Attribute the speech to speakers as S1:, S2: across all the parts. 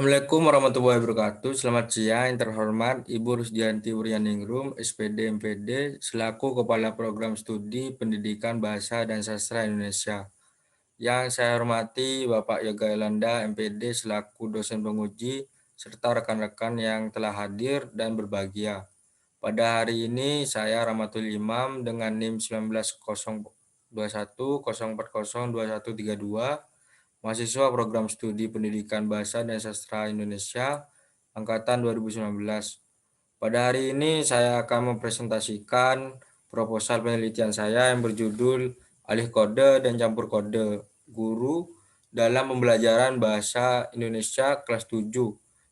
S1: Assalamualaikum warahmatullahi wabarakatuh. Selamat siang yang terhormat Ibu Rusdianti Wuryaningrum, SPD MPD, selaku Kepala Program Studi Pendidikan Bahasa dan Sastra Indonesia. Yang saya hormati Bapak Yoga Elanda MPD selaku dosen penguji, serta rekan-rekan yang telah hadir dan berbahagia. Pada hari ini saya Rahmatul Imam dengan NIM 19.021.040.2132, mahasiswa program studi pendidikan bahasa dan sastra Indonesia angkatan 2019. Pada hari ini saya akan mempresentasikan proposal penelitian saya yang berjudul Alih Kode dan Campur Kode Guru dalam Pembelajaran Bahasa Indonesia kelas 7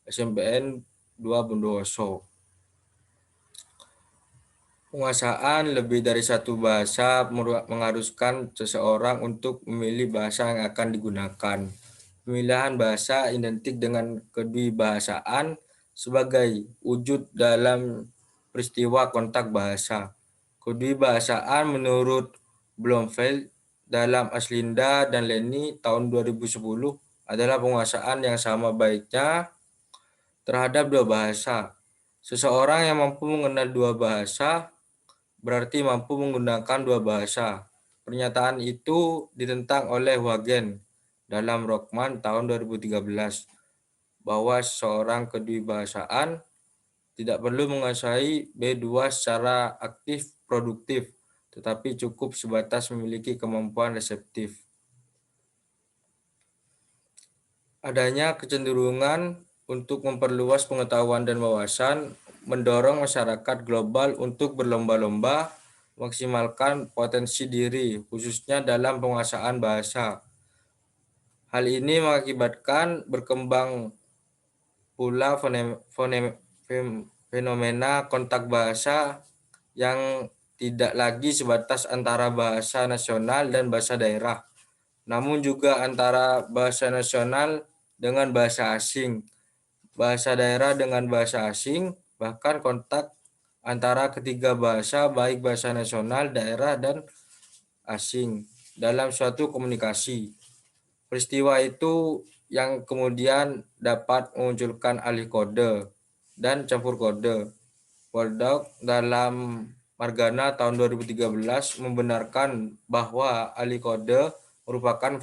S1: SMPN 2 Bondowoso. Penguasaan lebih dari satu bahasa mengharuskan seseorang untuk memilih bahasa yang akan digunakan. Pemilihan bahasa identik dengan kedwibahasaan sebagai wujud dalam peristiwa kontak bahasa. Kedwibahasaan menurut Blomfeld dalam Aslinda dan Leni tahun 2010 adalah penguasaan yang sama baiknya terhadap dua bahasa. Seseorang yang mampu mengenal dua bahasa berarti mampu menggunakan dua bahasa. Pernyataan itu ditentang oleh Wagen dalam Rockman tahun 2013 bahwa seorang kedwibahasaan tidak perlu menguasai B2 secara aktif produktif, tetapi cukup sebatas memiliki kemampuan reseptif. Adanya kecenderungan untuk memperluas pengetahuan dan wawasan mendorong masyarakat global untuk berlomba-lomba maksimalkan potensi diri, khususnya dalam penguasaan bahasa. Hal ini mengakibatkan berkembang pula fenomena kontak bahasa yang tidak lagi sebatas antara bahasa nasional dan bahasa daerah, namun juga antara bahasa nasional dengan bahasa asing, bahasa daerah dengan bahasa asing, bahkan kontak antara ketiga bahasa baik bahasa nasional, daerah, dan asing dalam suatu komunikasi. Peristiwa itu yang kemudian dapat memunculkan alih kode dan campur kode. Waldorf dalam Margana tahun 2013 membenarkan bahwa alih kode merupakan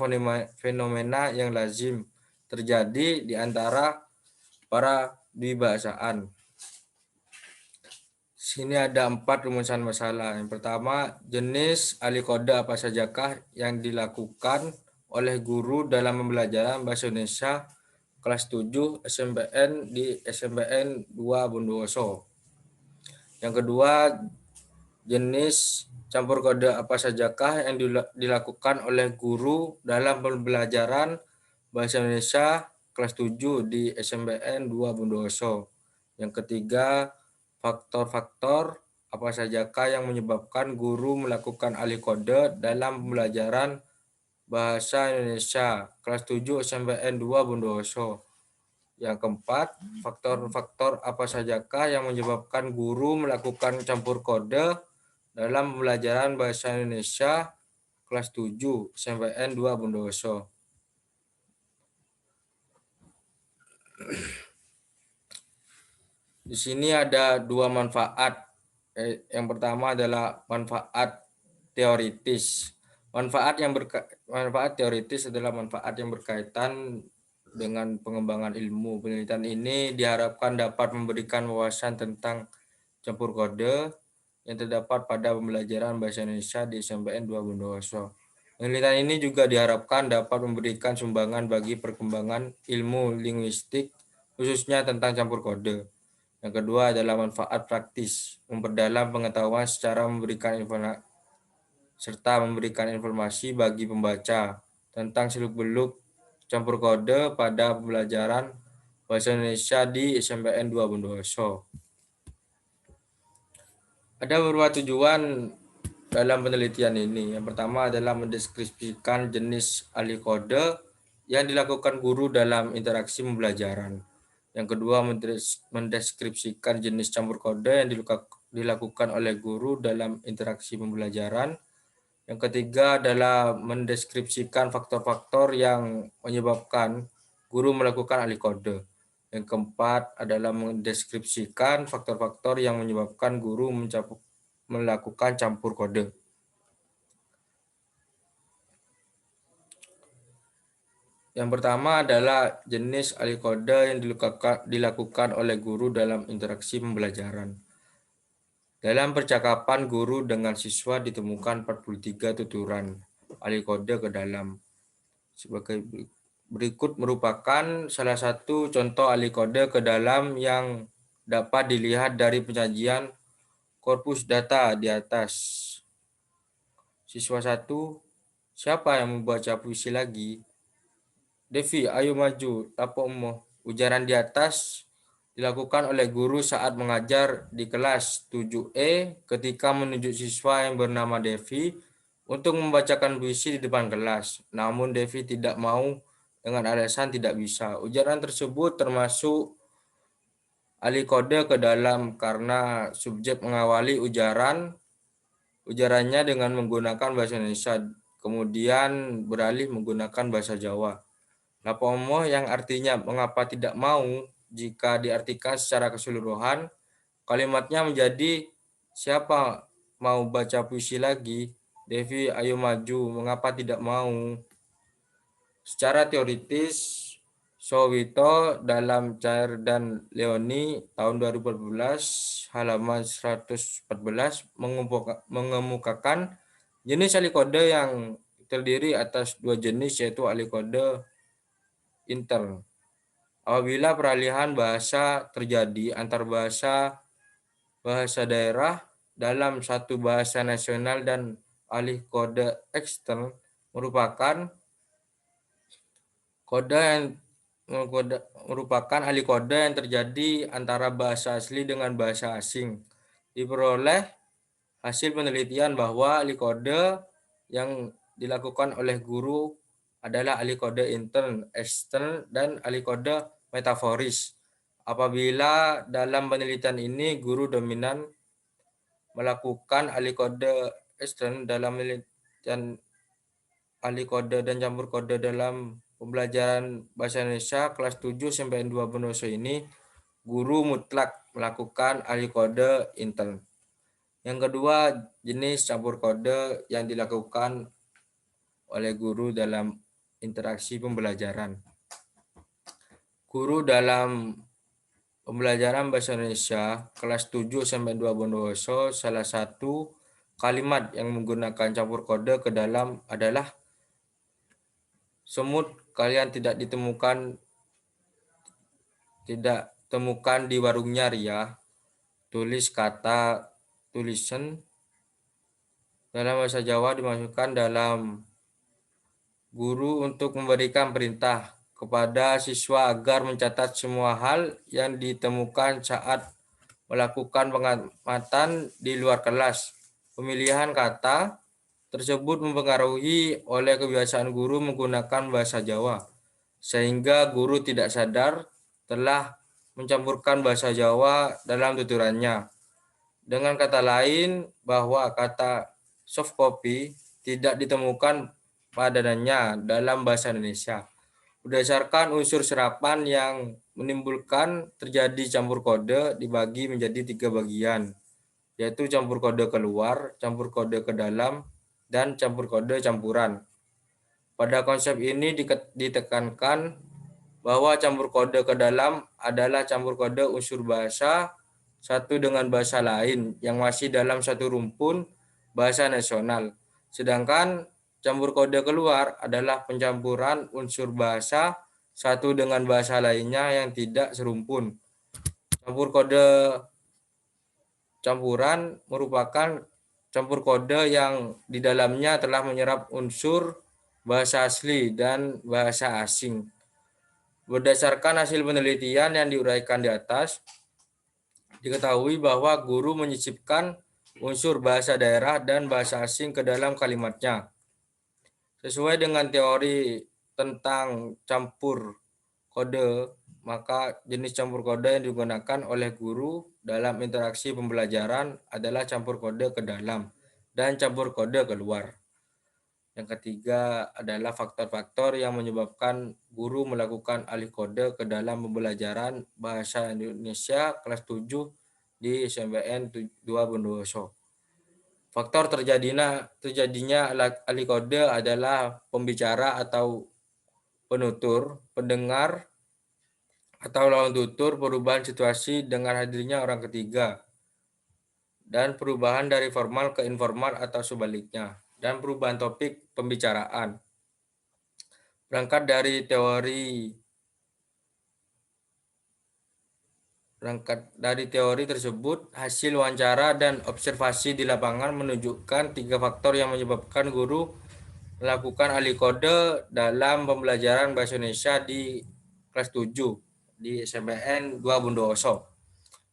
S1: fenomena yang lazim terjadi di antara para dwibahasaan. Sini ada 4 rumusan masalah. Yang pertama, jenis alih kode apa sajakah yang dilakukan oleh guru dalam pembelajaran bahasa Indonesia kelas 7 SMPN di SMPN 2 Bondowoso. Yang kedua, jenis campur kode apa sajakah yang dilakukan oleh guru dalam pembelajaran bahasa Indonesia kelas 7 di SMPN 2 Bondowoso. Yang ketiga, faktor-faktor apa sajakah yang menyebabkan guru melakukan alih kode dalam pembelajaran bahasa Indonesia kelas 7 SMPN 2 Bondowoso. Yang keempat, faktor-faktor apa sajakah yang menyebabkan guru melakukan campur kode dalam pembelajaran bahasa Indonesia kelas 7 SMPN 2 Bondowoso. Di sini ada dua manfaat. Yang pertama adalah manfaat teoritis. Manfaat teoritis adalah manfaat yang berkaitan dengan pengembangan ilmu. Penelitian ini diharapkan dapat memberikan wawasan tentang campur kode yang terdapat pada pembelajaran bahasa Indonesia di SMPN 2 Bondowoso. Penelitian ini juga diharapkan dapat memberikan sumbangan bagi perkembangan ilmu linguistik, khususnya tentang campur kode. Yang kedua adalah manfaat praktis, memperdalam pengetahuan secara memberikan informasi bagi pembaca tentang seluk-beluk campur kode pada pembelajaran bahasa Indonesia di SMPN 2 Bondowoso. Ada beberapa tujuan dalam penelitian ini. Yang pertama adalah mendeskripsikan jenis alih kode yang dilakukan guru dalam interaksi pembelajaran. Yang kedua, mendeskripsikan jenis campur kode yang dilakukan oleh guru dalam interaksi pembelajaran. Yang ketiga adalah mendeskripsikan faktor-faktor yang menyebabkan guru melakukan alih kode. Yang keempat adalah mendeskripsikan faktor-faktor yang menyebabkan guru melakukan campur kode. Yang pertama adalah jenis alih kode yang dilakukan oleh guru dalam interaksi pembelajaran. Dalam percakapan guru dengan siswa ditemukan 43 tuturan alih kode ke dalam. Sebagai berikut merupakan salah satu contoh alih kode ke dalam yang dapat dilihat dari penyajian korpus data di atas. Siswa 1, siapa yang membaca puisi lagi? Devi, ayo maju, tapomo. Ujaran di atas dilakukan oleh guru saat mengajar di kelas 7E ketika menunjuk siswa yang bernama Devi untuk membacakan puisi di depan kelas. Namun Devi tidak mau dengan alasan tidak bisa. Ujaran tersebut termasuk alih kode ke dalam karena subjek mengawali ujarannya dengan menggunakan bahasa Indonesia, kemudian beralih menggunakan bahasa Jawa. Lapomo yang artinya mengapa tidak mau, jika diartikan secara keseluruhan, kalimatnya menjadi siapa mau baca puisi lagi? Devi, ayo maju, mengapa tidak mau? Secara teoritis, Sowito dalam Cair dan Leoni tahun 2014 halaman 114 mengemukakan jenis alih kode yang terdiri atas dua jenis, yaitu alih kode intern. Apabila peralihan bahasa terjadi antar bahasa daerah dalam satu bahasa nasional dan alih kode ekstern merupakan alih kode yang terjadi antara bahasa asli dengan bahasa asing. Diperoleh hasil penelitian bahwa alih kode yang dilakukan oleh guru adalah alih kode intern, ekstern, dan alih kode metaforis. Apabila dalam penelitian ini guru dominan melakukan alih kode ekstern dalam penelitian alih kode dan campur kode dalam pembelajaran bahasa Indonesia kelas 7 sampai 2 Bondowoso ini, guru mutlak melakukan alih kode intern. Yang kedua, jenis campur kode yang dilakukan oleh guru dalam interaksi pembelajaran. Guru dalam pembelajaran bahasa Indonesia kelas 7 sampai 2 Bondowoso, salah satu kalimat yang menggunakan campur kode ke dalam adalah semut kalian tidak temukan di warungnya Ria. Tulis kata tulisan dalam bahasa Jawa dimasukkan dalam guru untuk memberikan perintah kepada siswa agar mencatat semua hal yang ditemukan saat melakukan pengamatan di luar kelas. Pemilihan kata tersebut mempengaruhi oleh kebiasaan guru menggunakan bahasa Jawa, sehingga guru tidak sadar telah mencampurkan bahasa Jawa dalam tuturannya. Dengan kata lain, bahwa kata soft copy tidak ditemukan padanannya dalam bahasa Indonesia. Berdasarkan unsur serapan yang menimbulkan terjadi campur kode dibagi menjadi 3 bagian, yaitu campur kode keluar, campur kode ke dalam, dan campur kode campuran. Pada konsep ini ditekankan bahwa campur kode ke dalam adalah campur kode unsur bahasa satu dengan bahasa lain yang masih dalam satu rumpun bahasa nasional. Sedangkan campur kode keluar adalah pencampuran unsur bahasa satu dengan bahasa lainnya yang tidak serumpun. Campur kode campuran merupakan campur kode yang di dalamnya telah menyerap unsur bahasa asli dan bahasa asing. Berdasarkan hasil penelitian yang diuraikan di atas, diketahui bahwa guru menyisipkan unsur bahasa daerah dan bahasa asing ke dalam kalimatnya. Sesuai dengan teori tentang campur kode, maka jenis campur kode yang digunakan oleh guru dalam interaksi pembelajaran adalah campur kode ke dalam dan campur kode keluar. Yang ketiga adalah faktor-faktor yang menyebabkan guru melakukan alih kode ke dalam pembelajaran bahasa Indonesia kelas 7 di SMPN 2 Bondowoso. Faktor terjadinya alih kode adalah pembicara atau penutur, pendengar, atau lawan tutur, perubahan situasi dengan hadirnya orang ketiga, dan perubahan dari formal ke informal atau sebaliknya, dan perubahan topik pembicaraan. Berangkat dari teori tersebut, hasil wawancara dan observasi di lapangan menunjukkan 3 faktor yang menyebabkan guru melakukan alih kode dalam pembelajaran bahasa Indonesia di kelas 7 di SMPN 2 Bondowoso,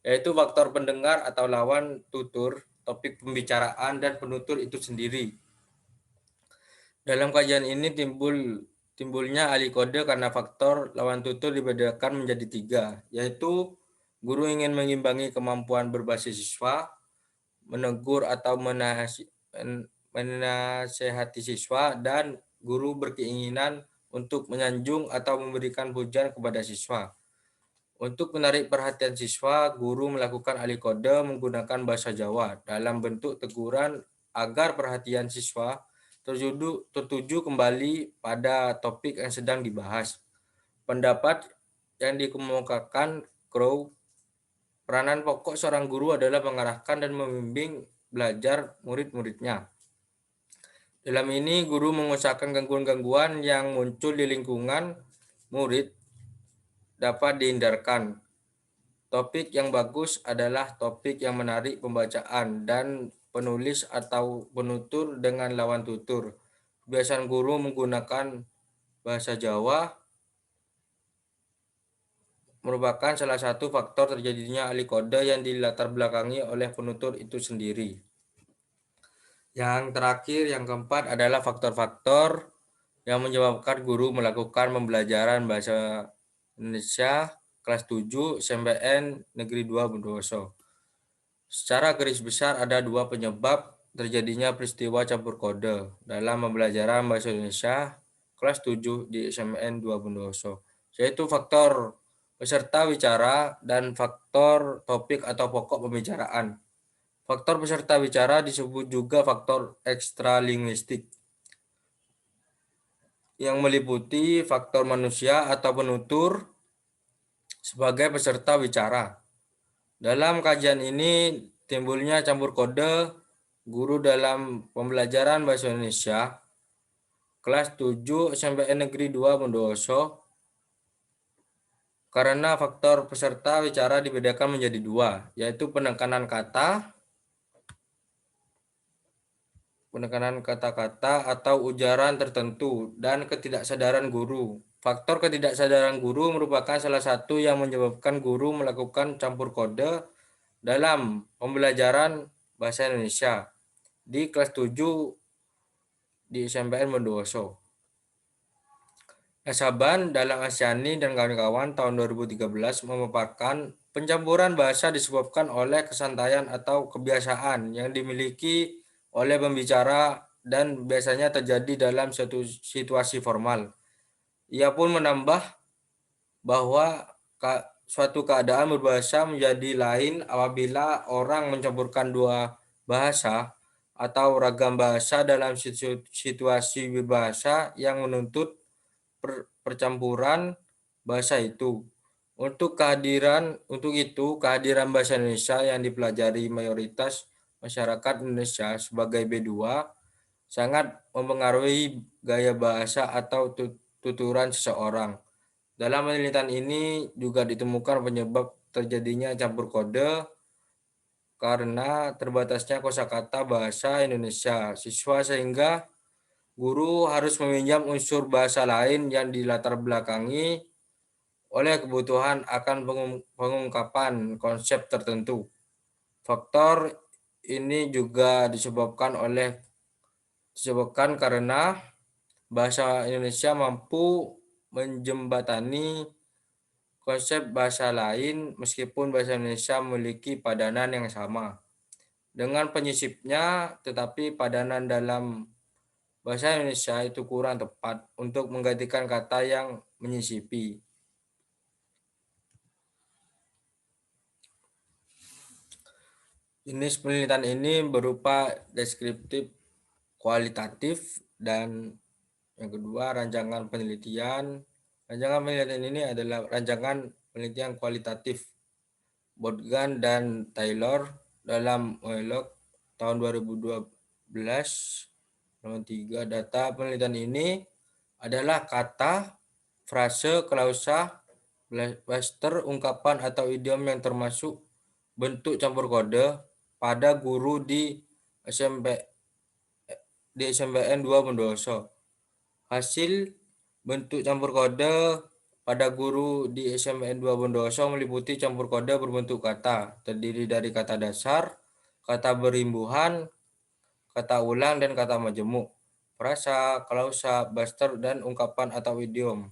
S1: yaitu faktor pendengar atau lawan tutur, topik pembicaraan, dan penutur itu sendiri. Dalam kajian ini timbulnya alih kode karena faktor lawan tutur dibedakan menjadi 3, yaitu guru ingin mengimbangi kemampuan berbasis siswa, menegur atau menasehati siswa, dan guru berkeinginan untuk menyanjung atau memberikan pujian kepada siswa. Untuk menarik perhatian siswa, guru melakukan alih kode menggunakan bahasa Jawa dalam bentuk teguran agar perhatian siswa tertuju kembali pada topik yang sedang dibahas. Pendapat yang dikemukakan Crow, peranan pokok seorang guru adalah mengarahkan dan membimbing belajar murid-muridnya. Dalam ini, guru mengusahakan gangguan-gangguan yang muncul di lingkungan murid dapat dihindarkan. Topik yang bagus adalah topik yang menarik pembacaan dan penulis atau penutur dengan lawan tutur. Kebiasaan guru menggunakan bahasa Jawa merupakan salah satu faktor terjadinya alih kode yang dilatar belakangi oleh penutur itu sendiri. Yang terakhir, yang keempat adalah faktor-faktor yang menyebabkan guru melakukan pembelajaran bahasa Indonesia kelas 7 SMPN Negeri 2 Bondowoso. Secara garis besar ada 2 penyebab terjadinya peristiwa campur kode dalam pembelajaran bahasa Indonesia kelas 7 di SMPN 2 Bondowoso, yaitu faktor peserta bicara dan faktor topik atau pokok pembicaraan. Faktor peserta bicara disebut juga faktor ekstralinguistik, yang meliputi faktor manusia atau penutur sebagai peserta bicara. Dalam kajian ini timbulnya campur kode guru dalam pembelajaran bahasa Indonesia kelas 7 SMPN Negeri 2 Bondowoso karena faktor peserta bicara dibedakan menjadi 2, yaitu penekanan kata-kata atau ujaran tertentu, dan ketidaksadaran guru. Faktor ketidaksadaran guru merupakan salah satu yang menyebabkan guru melakukan campur kode dalam pembelajaran bahasa Indonesia di kelas 7 di SMPN Bondowoso. Nasaban, Dalang Asyani, dan kawan-kawan tahun 2013 memaparkan pencampuran bahasa disebabkan oleh kesantaian atau kebiasaan yang dimiliki oleh pembicara dan biasanya terjadi dalam suatu situasi formal. Ia pun menambah bahwa suatu keadaan berbahasa menjadi lain apabila orang mencampurkan 2 bahasa atau ragam bahasa dalam situasi berbahasa yang menuntut percampuran bahasa itu. Untuk itu, kehadiran bahasa Indonesia yang dipelajari mayoritas masyarakat Indonesia sebagai B2 sangat mempengaruhi gaya bahasa atau tuturan seseorang. Dalam penelitian ini juga ditemukan penyebab terjadinya campur kode karena terbatasnya kosakata bahasa Indonesia siswa, sehingga guru harus meminjam unsur bahasa lain yang dilatar belakangi oleh kebutuhan akan pengungkapan konsep tertentu. Faktor ini juga disebabkan karena bahasa Indonesia mampu menjembatani konsep bahasa lain meskipun bahasa Indonesia memiliki padanan yang sama dengan penyisipnya, tetapi padanan dalam bahasa Indonesia itu kurang tepat untuk menggantikan kata yang menyisipi. Jenis penelitian ini berupa deskriptif, kualitatif, dan yang kedua rancangan penelitian. Rancangan penelitian ini adalah rancangan penelitian kualitatif. Botgan dan Taylor dalam Monolog tahun 2012 nomor 3. Data penelitian ini adalah kata, frase, klausa, blaster, ungkapan atau idiom yang termasuk bentuk campur kode pada guru di SMBN 2 Bondowoso. Hasil bentuk campur kode pada guru di SMBN 2 Bondowoso meliputi campur kode berbentuk kata, terdiri dari kata dasar, kata berimbuhan, kata ulang, dan kata majemuk, frasa, klausa, blaster, dan ungkapan atau idiom.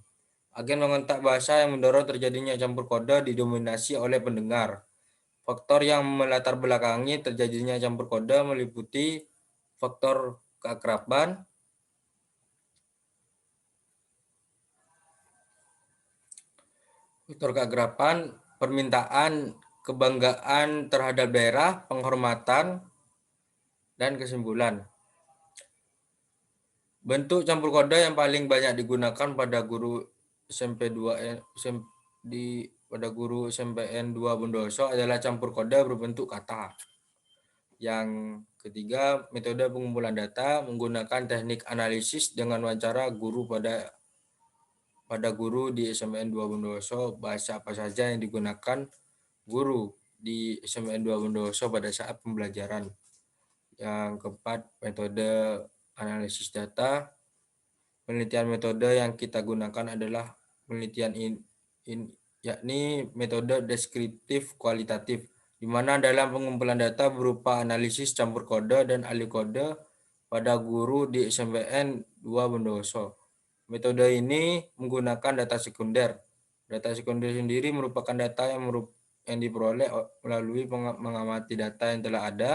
S1: Agen mengontak bahasa yang mendorong terjadinya campur kode didominasi oleh pendengar. Faktor yang melatar belakangi terjadinya campur kode meliputi faktor keakraban, permintaan, kebanggaan terhadap daerah, penghormatan, dan kesimpulan. Bentuk campur kode yang paling banyak digunakan pada guru SMP 2 pada guru SMPN 2 Bondowoso adalah campur kode berbentuk kata. Yang ketiga, metode pengumpulan data menggunakan teknik analisis dengan wawancara guru pada guru di SMPN 2 Bondowoso, bahasa apa saja yang digunakan guru di SMPN 2 Bondowoso pada saat pembelajaran. Yang keempat, metode analisis data. Penelitian metode yang kita gunakan adalah penelitian yakni metode deskriptif kualitatif, di mana dalam pengumpulan data berupa analisis campur kode dan ahli kode pada guru di SMPN 2 Bondowoso. Metode ini menggunakan data sekunder. Data sekunder sendiri merupakan data yang diperoleh melalui mengamati data yang telah ada,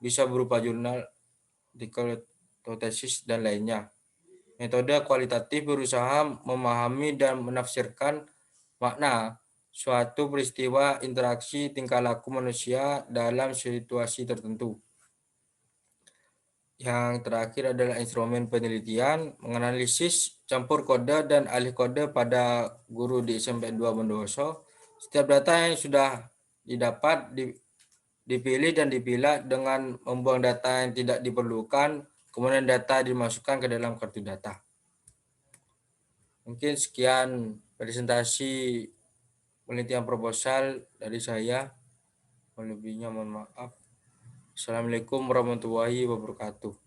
S1: bisa berupa jurnal, artikel, tesis, dan lainnya. Metode kualitatif berusaha memahami dan menafsirkan makna suatu peristiwa interaksi tingkah laku manusia dalam situasi tertentu. Yang terakhir adalah instrumen penelitian, menganalisis campur kode dan alih kode pada guru di SMPN 2 Bondowoso. Setiap data yang sudah didapat dipilih dan dipilah dengan membuang data yang tidak diperlukan, kemudian data dimasukkan ke dalam kartu data. Mungkin sekian presentasi penelitian proposal dari saya. Lebihnya mohon maaf. Assalamualaikum warahmatullahi wabarakatuh.